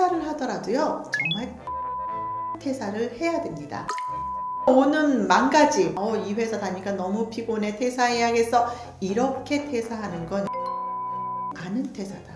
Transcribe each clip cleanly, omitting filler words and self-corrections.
퇴사를 하더라도요, 정말 퇴사를 해야 됩니다. 오는 망가짐, 이 회사 다니까 너무 피곤해, 퇴사해야겠어, 이렇게 퇴사하는 건 아는 퇴사다.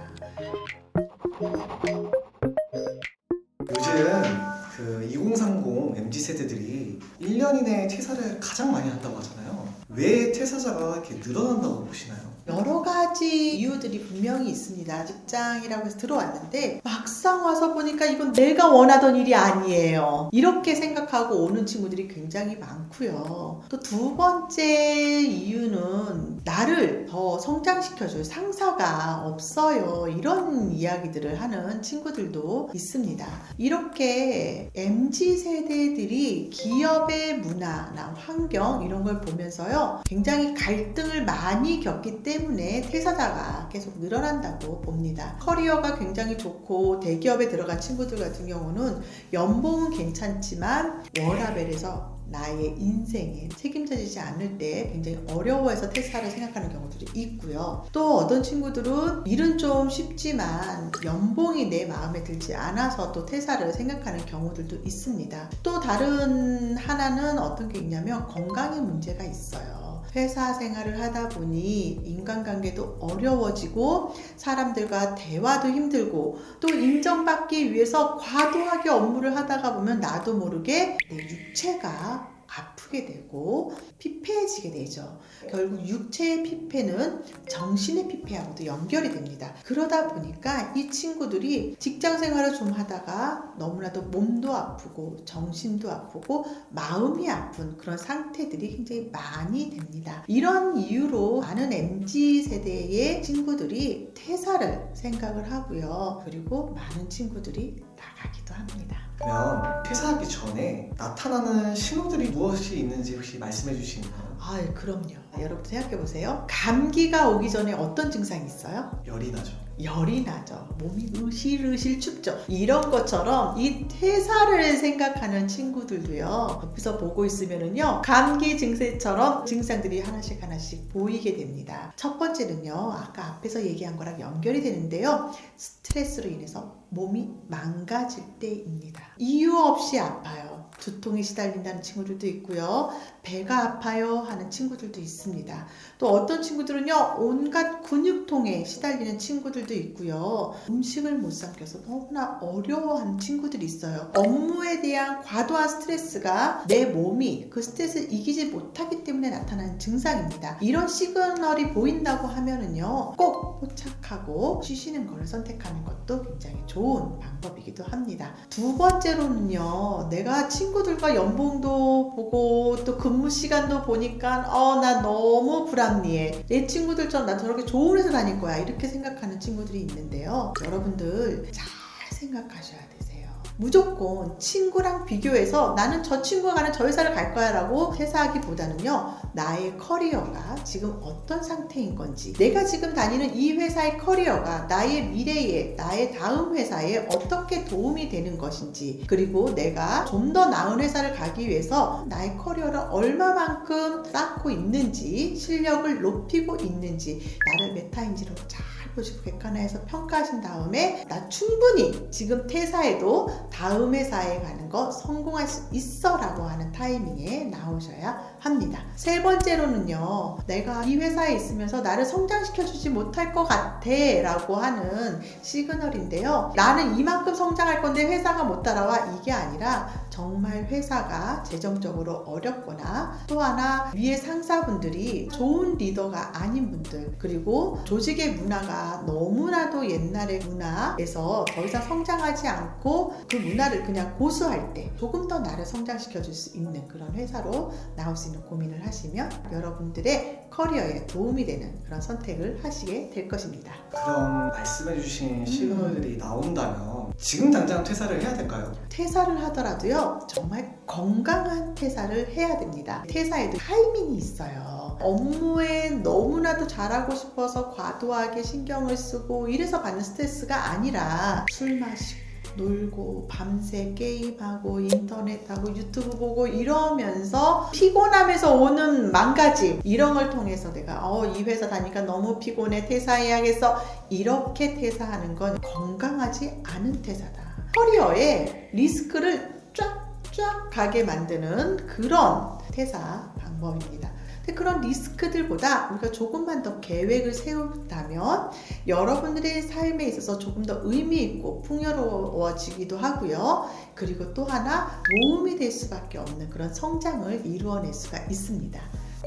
요즘 2030 MZ세대들이 1년 이내에 퇴사를 가장 많이 한다고 하잖아요. 왜 퇴사자가 이렇게 늘어난다고 보시나요? 여러 가지 이유들이 분명히 있습니다. 직장이라고 해서 들어왔는데 막상 와서 보니까 이건 내가 원하던 일이 아니에요, 이렇게 생각하고 오는 친구들이 굉장히 많고요. 또 두 번째 이유는 나를 더 성장시켜줄 상사가 없어요, 이런 이야기들을 하는 친구들도 있습니다. 이렇게 MZ세대들이 기업의 문화나 환경 이런 걸 보면서요, 굉장히 갈등을 많이 겪기 때문에 퇴사자가 계속 늘어난다고 봅니다. 커리어가 굉장히 좋고 대기업에 들어간 친구들 같은 경우는 연봉은 괜찮지만 워라밸에서 나의 인생에 책임져지지 않을 때 굉장히 어려워해서 퇴사를 생각하는 경우들이 있고요. 또 어떤 친구들은 일은 좀 쉽지만 연봉이 내 마음에 들지 않아서 또 퇴사를 생각하는 경우들도 있습니다. 또 다른 하나는 어떤 게 있냐면 건강에 문제가 있어요. 회사 생활을 하다 보니 인간관계도 어려워지고 사람들과 대화도 힘들고 또 인정받기 위해서 과도하게 업무를 하다가 보면 나도 모르게 내 육체가 아프게 되고 피폐해지게 되죠. 결국 육체의 피폐는 정신의 피폐하고도 연결이 됩니다. 그러다 보니까 이 친구들이 직장 생활을 좀 하다가 너무나도 몸도 아프고 정신도 아프고 마음이 아픈 그런 상태들이 굉장히 많이 됩니다. 이런 이유로 많은 MZ세대의 친구들이 퇴사를 생각을 하고요. 그리고 많은 친구들이 나가기도 합니다. 그러면 퇴사하기 전에 나타나는 신호들이 무엇이 있는지 혹시 말씀해 주시나요? 그럼요. 여러분 생각해보세요. 감기가 오기 전에 어떤 증상이 있어요? 열이 나죠. 열이 나죠. 몸이 으실으실 춥죠. 이런 것처럼 이 퇴사를 생각하는 친구들도요, 옆에서 보고 있으면은요, 감기 증세처럼 증상들이 하나씩 보이게 됩니다. 첫 번째는요, 아까 앞에서 얘기한 거랑 연결이 되는데요, 스트레스로 인해서 몸이 망가질 때입니다. 이유 없이 아파요. 두통에 시달린다는 친구들도 있고요, 배가 아파요 하는 친구들도 있습니다. 또 어떤 친구들은요, 온갖 근육통에 시달리는 친구들도 있고요, 음식을 못 삼켜서 너무나 어려워하는 친구들이 있어요. 업무에 대한 과도한 스트레스가 내 몸이 그 스트레스를 이기지 못하기 때문에 나타나는 증상입니다. 이런 시그널이 보인다고 하면은요, 꼭 포착하고 쉬시는 것을 선택하는 것도 굉장히 좋은 방법이기도 합니다. 두 번째로는요, 내가 친구들과 연봉도 보고 또 근무 시간도 보니까 나 너무 불합리해, 내 친구들처럼 난 저렇게 좋은 회사 다닐 거야, 이렇게 생각하는 친구들이 있는데요, 여러분들 잘 생각하셔야 되세요. 무조건 친구랑 비교해서 나는 저 친구가 가는 저 회사를 갈 거야 라고 퇴사하기보다는요, 나의 커리어가 지금 어떤 상태인 건지, 내가 지금 다니는 이 회사의 커리어가 나의 미래에, 나의 다음 회사에 어떻게 도움이 되는 것인지, 그리고 내가 좀 더 나은 회사를 가기 위해서 나의 커리어를 얼마만큼 쌓고 있는지, 실력을 높이고 있는지, 나를 메타인지로 잘 보시고 객관화해서 평가하신 다음에 나 충분히 지금 퇴사해도 다음 회사에 가는 거 성공할 수 있어 라고 하는 타이밍에 나오셔야 합니다. 세 번째로는요, 내가 이 회사에 있으면서 나를 성장시켜주지 못할 것 같아 라고 하는 시그널인데요, 나는 이만큼 성장할 건데 회사가 못 따라와, 이게 아니라 정말 회사가 재정적으로 어렵거나, 또 하나 위에 상사분들이 좋은 리더가 아닌 분들, 그리고 조직의 문화가 너무나도 옛날의 문화에서 더 이상 성장하지 않고 그 문화를 그냥 고수할 때 조금 더 나를 성장시켜 줄 수 있는 그런 회사로 나올 수 있는 고민을 하시면 여러분들의 커리어에 도움이 되는 그런 선택을 하시게 될 것입니다. 그럼 말씀해 주신 시그널들이 나온다면 지금 당장 퇴사를 해야 될까요? 퇴사를 하더라도요, 정말 건강한 퇴사를 해야 됩니다. 퇴사에도 타이밍이 있어요. 업무에 너무나도 잘하고 싶어서 과도하게 신경을 쓰고 이래서 받는 스트레스가 아니라 술 마시고 놀고 밤새 게임하고 인터넷하고 유튜브 보고 이러면서 피곤하면서 오는 망가짐, 이런 걸 통해서 내가 이 회사 다니까 너무 피곤해, 퇴사해야겠어, 이렇게 퇴사하는 건 건강하지 않은 퇴사다. 커리어에 리스크를 쫙쫙 가게 만드는 그런 퇴사 방법입니다. 근데 그런 리스크들보다 우리가 조금만 더 계획을 세운다면 여러분들의 삶에 있어서 조금 더 의미 있고 풍요로워지기도 하고요. 그리고 또 하나 도움이 될 수밖에 없는 그런 성장을 이루어낼 수가 있습니다.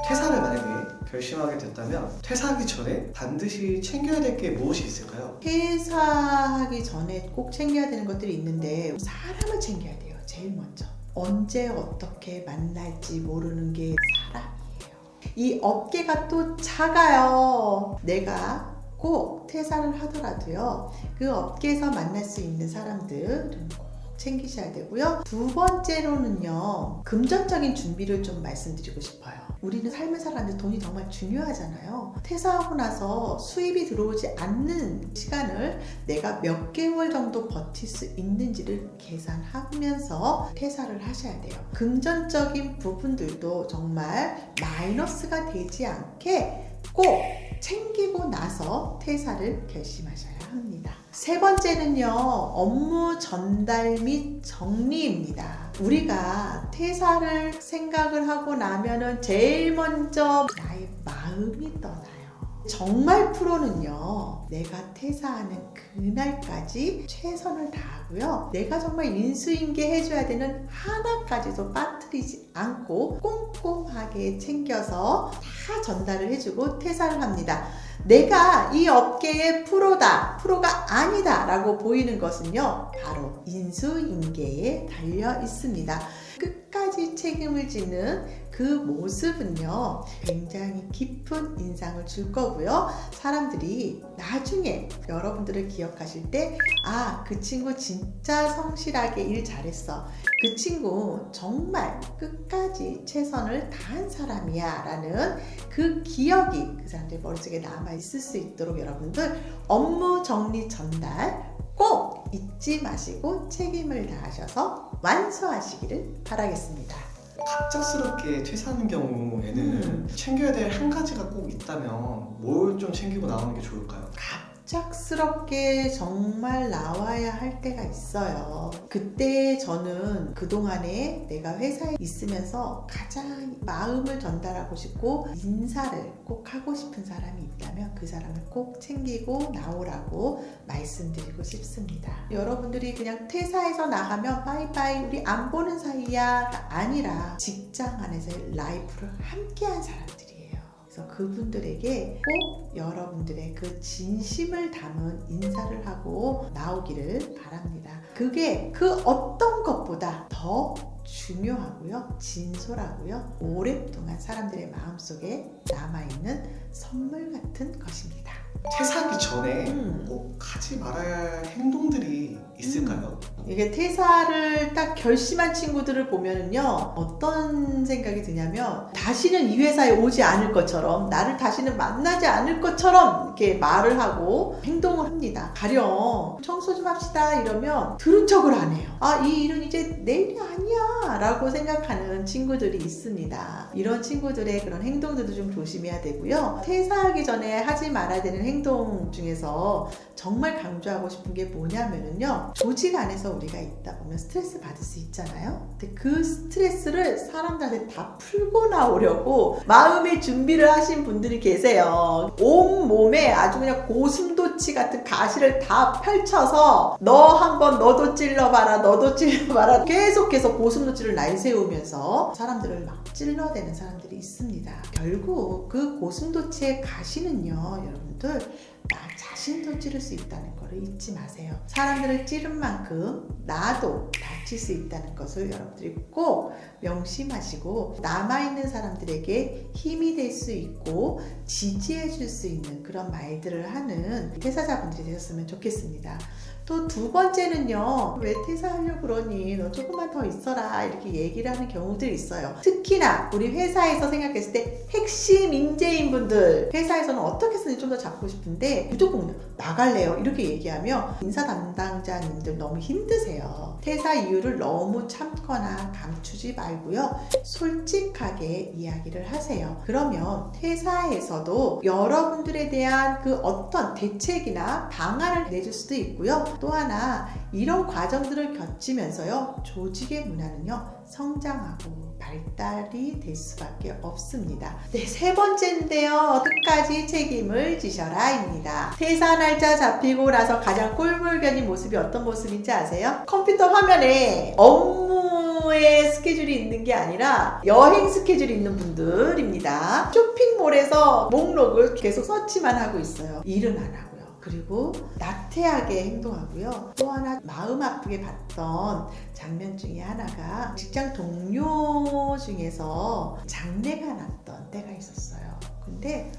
퇴사를 만약에 결심하게 됐다면 퇴사하기 전에 반드시 챙겨야 될 게 무엇이 있을까요? 퇴사하기 전에 꼭 챙겨야 되는 것들이 있는데 사람을 챙겨야 돼요. 제일 먼저. 언제 어떻게 만날지 모르는 게 사람이에요. 이 업계가 또 작아요. 내가 꼭 퇴사를 하더라도요, 그 업계에서 만날 수 있는 사람들은 꼭 챙기셔야 되고요. 두 번째로는요, 금전적인 준비를 좀 말씀드리고 싶어요. 우리는 삶을 살아가는데 돈이 정말 중요하잖아요. 퇴사하고 나서 수입이 들어오지 않는 시간을 내가 몇 개월 정도 버틸 수 있는지를 계산하면서 퇴사를 하셔야 돼요. 금전적인 부분들도 정말 마이너스가 되지 않게 꼭 챙기고 나서 퇴사를 결심하셔야 합니다. 세 번째는요, 업무 전달 및 정리입니다. 우리가 퇴사를 생각을 하고 나면은 제일 먼저 나의 마음이 떠나요. 정말 프로는요, 내가 퇴사하는 그날까지 최선을 다하고요, 내가 정말 인수인계 해줘야 되는 하나까지도 빠뜨리지 않고 꼼꼼하게 챙겨서 다 전달을 해주고 퇴사를 합니다. 내가 이 업계의 프로다, 프로가 아니다 라고 보이는 것은요, 바로 인수인계에 달려 있습니다. 끝까지 책임을 지는 그 모습은요, 굉장히 깊은 인상을 줄 거고요. 사람들이 나중에 여러분들을 기억하실 때, 그 친구 진짜 성실하게 일 잘했어, 그 친구 정말 끝까지 최선을 다한 사람이야 라는 그 기억이 그 사람들 머릿속에 남아있을 수 있도록 여러분들 업무 정리 전달 꼭 잊지 마시고 책임을 다하셔서 완수하시기를 바라겠습니다. 갑작스럽게 퇴사하는 경우에는 챙겨야 될 한 가지가 꼭 있다면 뭘 좀 챙기고 나오는 게 좋을까요? 갑작스럽게 정말 나와야 할 때가 있어요. 그때 저는 그동안에 내가 회사에 있으면서 가장 마음을 전달하고 싶고 인사를 꼭 하고 싶은 사람이 있다면 그 사람을 꼭 챙기고 나오라고 말씀드리고 싶습니다. 여러분들이 그냥 퇴사해서 나가면 바이바이 우리 안 보는 사이야가 아니라 직장 안에서의 라이프를 함께한 사람들이에요. 그래서 그분들에게 꼭 여러분들의 그 진심을 담은 인사를 하고 나오기를 바랍니다. 그게 그 어떤 것보다 더 중요하고요, 진솔하고요, 오랫동안 사람들의 마음속에 남아있는 선물 같은 것입니다. 퇴사하기 전에 꼭 하지 말아야 할 행동들이 있을까요? 이게 퇴사를 딱 결심한 친구들을 보면은요, 어떤 생각이 드냐면 다시는 이 회사에 오지 않을 것처럼, 나를 다시는 만나지 않을 것처럼 이렇게 말을 하고 행동을 합니다. 가령 청소 좀 합시다 이러면 들은 척을 안 해요. 이 일은 이제 내 일이 아니야 라고 생각하는 친구들이 있습니다. 이런 친구들의 그런 행동들도 좀 조심해야 되고요. 퇴사하기 전에 하지 말아야 되는 행동 중에서 정말 강조하고 싶은 게 뭐냐면은요, 조직 안에서 우리가 있다 보면 스트레스 받을 수 있잖아요. 근데 그 스트레스를 사람들한테 다 풀고 나오려고 마음의 준비를 하신 분들이 계세요. 온 몸에 아주 그냥 고슴도치 같은 가시를 다 펼쳐서 너 한번 너도 찔러봐라, 너도 찔러봐라, 계속해서 고슴도치를 날세우면서 사람들을 막 찔러대는 사람들이 있습니다. 결국 그 고슴도치의 가시는요, 여러분들 나 자신도 찌를 수 있다는 것을 잊지 마세요. 사람들을 찌른 만큼 나도 다칠 수 있다는 것을 여러분들이 꼭 명심하시고, 남아있는 사람들에게 힘이 될 수 있고 지지해 줄 수 있는 그런 말들을 하는 퇴사자분들이 되셨으면 좋겠습니다. 또 두 번째는요, 왜 퇴사하려고 그러니? 너 조금만 더 있어라. 이렇게 얘기를 하는 경우들이 있어요. 특히나 우리 회사에서 생각했을 때 핵심 인재인분들, 회사에서는 어떻게 쓰는지 좀 더 잡고 싶은데 무조건 나갈래요. 이렇게 얘기하면 인사 담당자님들 너무 힘드세요. 퇴사 이유를 너무 참거나 감추지 말고요. 솔직하게 이야기를 하세요. 그러면 회사에서도 여러분들에 대한 그 어떤 대책이나 방안을 내줄 수도 있고요. 또 하나 이런 과정들을 겪으면서요, 조직의 문화는요 성장하고 발달이 될 수밖에 없습니다. 네, 세 번째인데요, 끝까지 책임을 지셔라입니다. 퇴사 날짜 잡히고 나서 가장 꼴불견인 모습이 어떤 모습인지 아세요? 컴퓨터 화면에 업무의 스케줄이 있는 게 아니라 여행 스케줄이 있는 분들입니다. 쇼핑몰에서 목록을 계속 서치만 하고 있어요. 일은 안 하고. 그리고 나태하게 행동하고요. 또 하나 마음 아프게 봤던 장면 중에 하나가 직장 동료 중에서 장례가 났던 때가 있었어요. 근데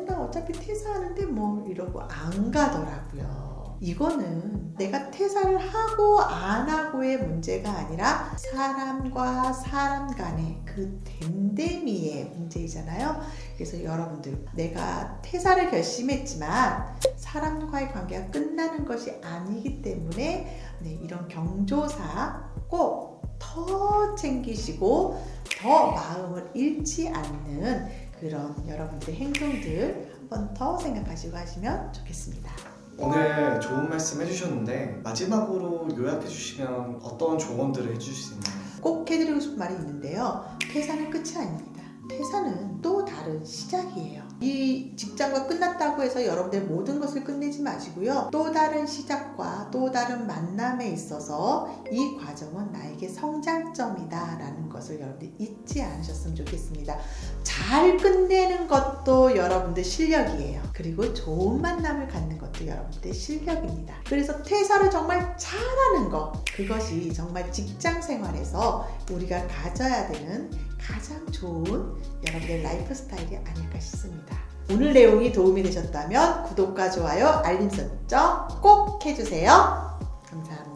나 어차피 퇴사하는데 뭐 이러고 안 가더라고요. 이거는 내가 퇴사를 하고 안 하고의 문제가 아니라 사람과 사람 간의 그 댐댐이의 문제이잖아요. 그래서 여러분들, 내가 퇴사를 결심했지만 사람과의 관계가 끝나는 것이 아니기 때문에 이런 경조사 꼭 더 챙기시고 더 마음을 잃지 않는 그런 여러분들의 행동들 한 번 더 생각하시고 하시면 좋겠습니다. 오늘 좋은 말씀 해주셨는데 마지막으로 요약해 주시면 어떤 조언들을 해주실 수 있나요? 꼭 해드리고 싶은 말이 있는데요. 퇴사는 끝이 아닙니다. 퇴사는 또 다른 시작이에요. 이 직장과 끝났다고 해서 여러분들 모든 것을 끝내지 마시고요. 또 다른 시작과 또 다른 만남에 있어서 이 과정은 나에게 성장점이다 라는 것을 여러분들 잊지 않으셨으면 좋겠습니다. 잘 끝내는 것도 여러분들 실력이에요. 그리고 좋은 만남을 갖는 것도 여러분들의 실력입니다. 그래서 퇴사를 정말 잘하는 것, 그것이 정말 직장 생활에서 우리가 가져야 되는 가장 좋은 여러분의 라이프 스타일이 아닐까 싶습니다. 오늘 내용이 도움이 되셨다면 구독과 좋아요, 알림 설정 꼭 해주세요. 감사합니다.